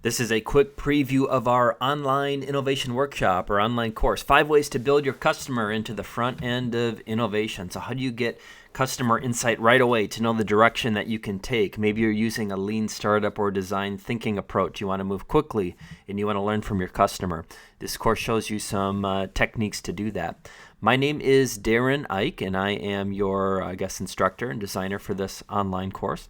This is a quick preview of our online innovation workshop or online course, 5 ways to build your customer into the front end of innovation. So how do you get customer insight right away to know the direction that you can take? Maybe you're using a lean startup or design thinking approach. You want to move quickly and you want to learn from your customer. This course shows you some techniques to do that. My name is Darren Ike, and I am your guest instructor and designer for this online course.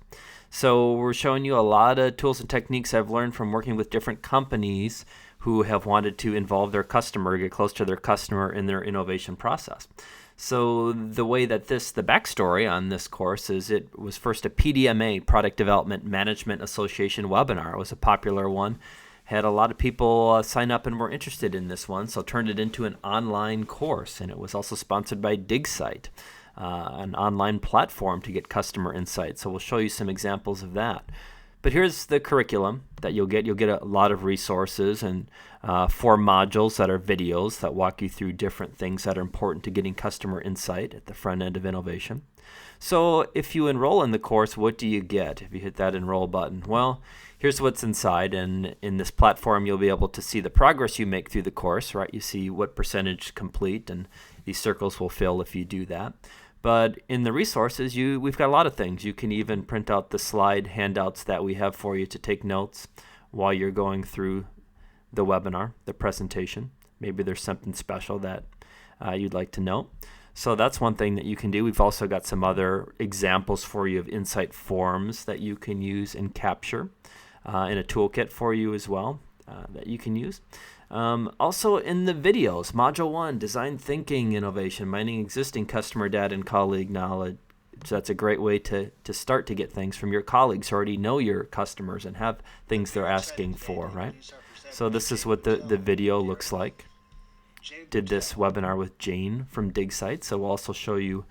So we're showing you a lot of tools and techniques I've learned from working with different companies who have wanted to involve their customer, get close to their customer in their innovation process. So the way that the backstory on this course is it was first a PDMA, Product Development Management Association webinar. It was a popular one. Had a lot of people sign up and were interested in this one, so turned it into an online course. And it was also sponsored by DigSite, an online platform to get customer insight. So we'll show you some examples of that. But here's the curriculum that you'll get. You'll get a lot of resources and 4 modules that are videos that walk you through different things that are important to getting customer insight at the front end of innovation. So if you enroll in the course, what do you get if you hit that enroll button? Well, here's what's inside, and in this platform you'll be able to see the progress you make through the course, right? You see what percentage complete, and these circles will fill if you do that. But in the resources, we've got a lot of things. You can even print out the slide handouts that we have for you to take notes while you're going through the webinar, the presentation. Maybe there's something special that you'd like to know. So that's one thing that you can do. We've also got some other examples for you of insight forms that you can use and capture in a toolkit for you as well that you can use. Also in the videos, Module 1, Design Thinking Innovation, Mining Existing Customer Data and Colleague Knowledge. So that's a great way to start to get things from your colleagues who already know your customers and have things they're asking for, right? So this is what the video looks like. Did this webinar with Jane from DigSite, so we'll also show you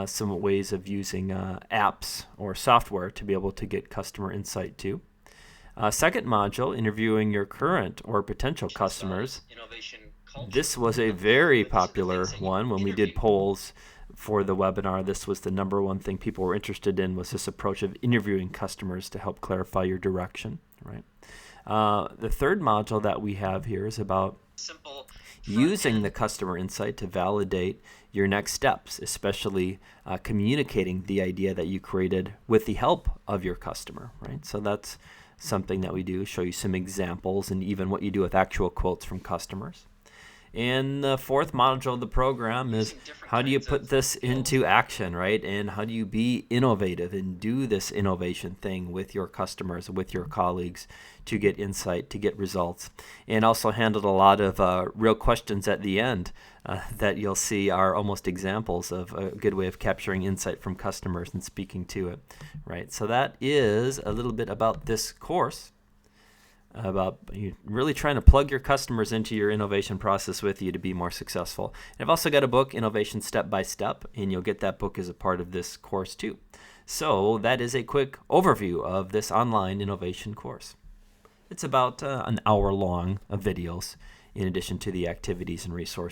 some ways of using apps or software to be able to get customer insight too. Second module, interviewing your current or potential customers. This was a very popular one when we did polls for the webinar. This was the number one thing people were interested in, was this approach of interviewing customers to help clarify your direction, right? The third module that we have here is about using the customer insight to validate your next steps, especially communicating the idea that you created with the help of your customer, right? So that's something that we do, show you some examples and even what you do with actual quotes from customers. And the fourth module of the program is how do you put this into action, right? And how do you be innovative and do this innovation thing with your customers, with your colleagues to get insight, to get results. And also handled a lot of real questions at the end that you'll see are almost examples of a good way of capturing insight from customers and speaking to it, right? So that is a little bit about this course, about you really trying to plug your customers into your innovation process with you to be more successful. And I've also got a book, Innovation Step by Step, and you'll get that book as a part of this course too. So that is a quick overview of this online innovation course. It's about an hour long of videos in addition to the activities and resources